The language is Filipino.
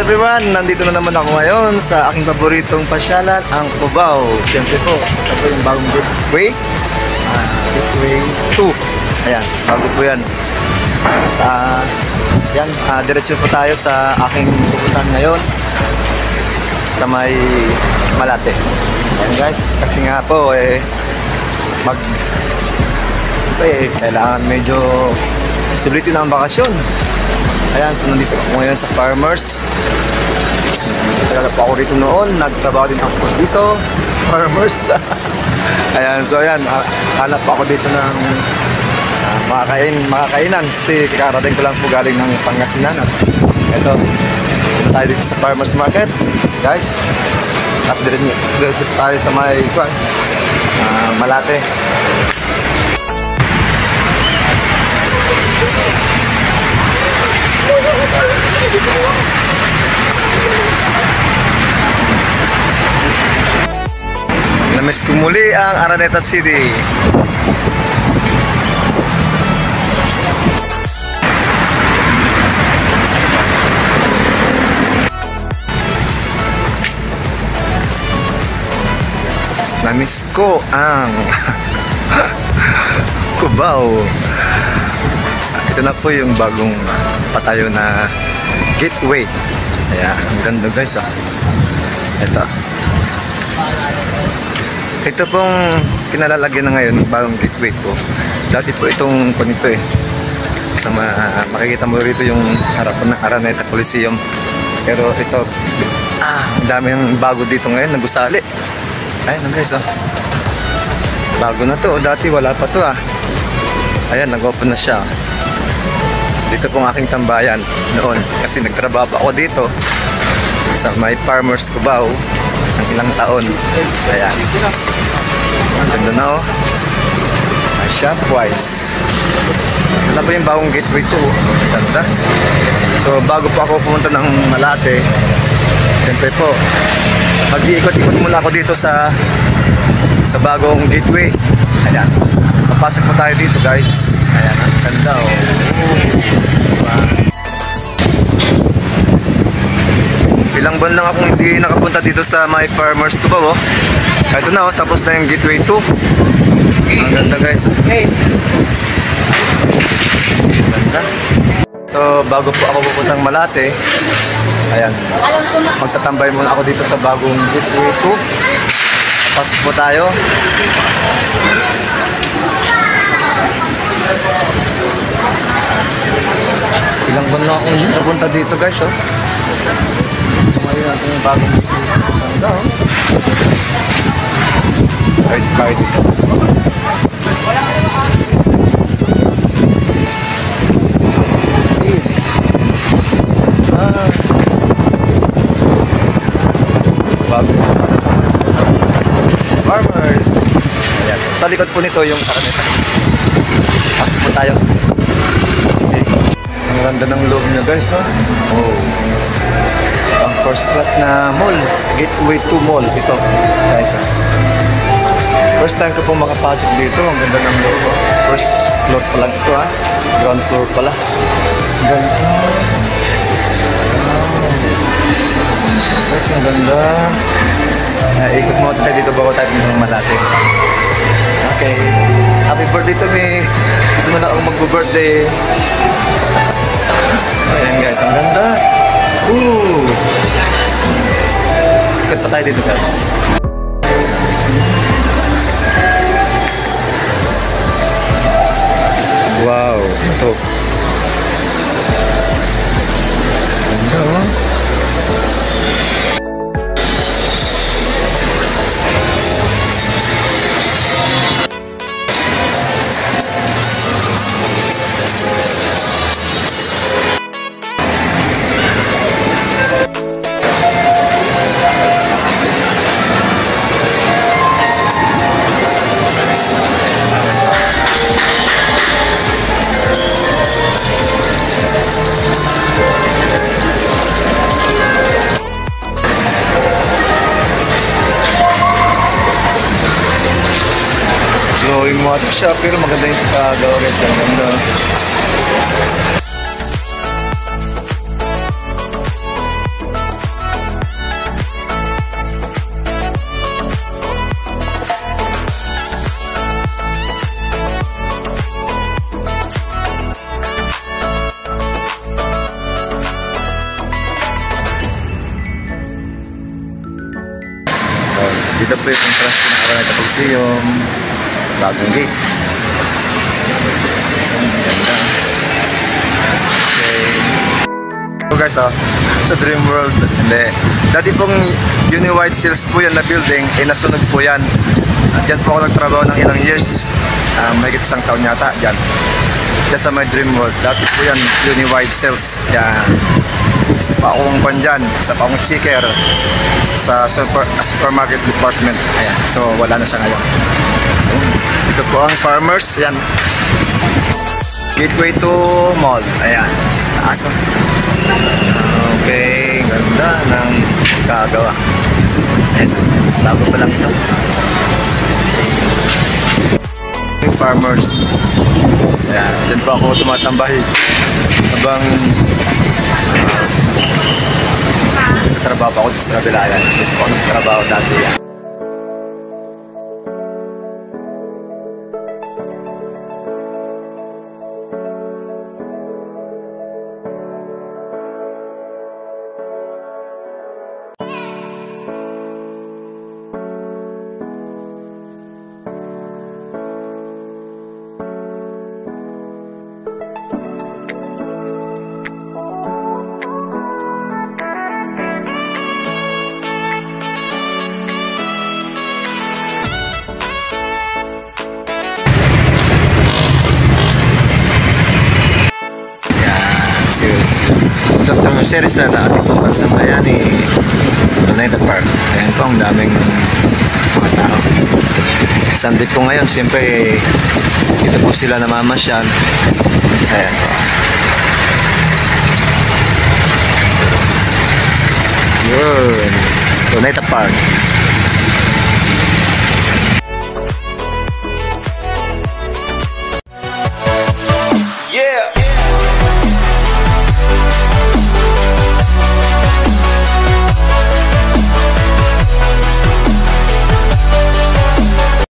everyone! Nandito na naman ako ngayon sa aking paboritong pasyalan, ang Cubao. Siyempre po, ito po yung bagong gateway. Gateway 2. Ayan, bago po yan. Diretso po tayo sa aking pupuntahan ngayon sa may Malate. Ayan guys, kasi nga po kailangan medyo sulitin ang bakasyon. Ayan, so nandito ako ngayon sa Farmers. Nagtagal pa ako rito noon, nagtrabaho din ako dito, Farmers. Ayan, so ayan, hanap ako dito ng makakainan kasi kakarating ko lang po galing ng Pangasinan. Ito, dito tayo dito sa Farmers Market, guys. Tapos dito tayo sa may Malate. Namiss ko muli ang Araneta City. Namiss ko ang Cubao. Ito na po yung bagong patayo na gateway. Ayan, ang ganda guys. Ito pong kinalalagyan na ngayon bagong gateway to. Dati po itong kunito makikita mo rito yung harapan ng Araneta Coliseum. Pero ito, ang daming bago dito ngayon, nagusali. Ayan guys, bago na to. Dati wala pa to. Ayan, nag-open na siya. Dito pong aking tambayan noon kasi nagtrabaho ako dito sa may Farmers Cubao ng ilang taon. Ayan, ang ganda na may Shopwise. Ito po yung bagong gateway to. Ganda. So bago pa ako pumunta ng Malate, siyempre po mag-iikot-ikot muna ako dito sa bagong gateway. Ayan, papasok po tayo dito guys. Ayan, ang ganda Ilang buwan lang akong hindi nakapunta dito sa my Farmers Cubao. Ito na tapos na yung gateway 2. Ang ganda guys. Ganda. So bago po ako pupuntang Malate, ayan, magtatambay muna ako dito sa bagong gateway 2. Pasok po tayo. Ilang buwan na akong napunta dito guys. Tumayo natin yung bagong ganda. Kahit dito. Farmers. Ayan. Sa likod po nito yung Araneta. Pasok po tayo. Okay. Ang ganda ng loob niya guys. Ang first class na mall, Gateway 2 Mall ito guys. First time ko pong makapasok dito. Ang ganda ng loob. First floor pa lang ito ground floor pala. Ang ganda. Guys, ang ganda. Ikot mo tayo dito bago tayo ng Malate. Okay. Happy birthday to me. Dito na ako mag-birthday. Ayan guys, ang ganda. Ikot pa tayo dito guys. Wow, ito. Ganda flowing water siya, pero maganda yung pagkagawa guys. Ang ganda. Ito po yung entrance po ng Araneta Coliseum. Bagong gate. Ganda. Okay. So guys, sa Dream World, hindi. Dati pong Uni White Hills po yan na building, nasunog po yan. At dyan po ako nagtrabaho ng ilang years. Mahigit isang taon yata dyan. Dyan sa my Dream World. Dati po yan, Uni White Hills. Yan. Isa pa akong pan dyan. Isa pa akong chicker sa supermarket department. Ayan. So wala na siya ngayon. Ito po ang Farmers. Ayan. Gateway to mall. Ayan. Taas. Okay. Ganda ng kagawa. Ayan. Bago pa lang ito. Farmers. Ayan. Diyan po ako tumatambahin. Habang trabaho pa ako dito sa kabila. Yan. Dito ko nagtrabaho dati. Yan. Si Dr. Mercedes na ating po sa bayani Araneta Park. Ayan po, ang daming mga tao. Sunday po ngayon, siyempre dito po sila namamasyal. Ayan po. Yun, Araneta Park.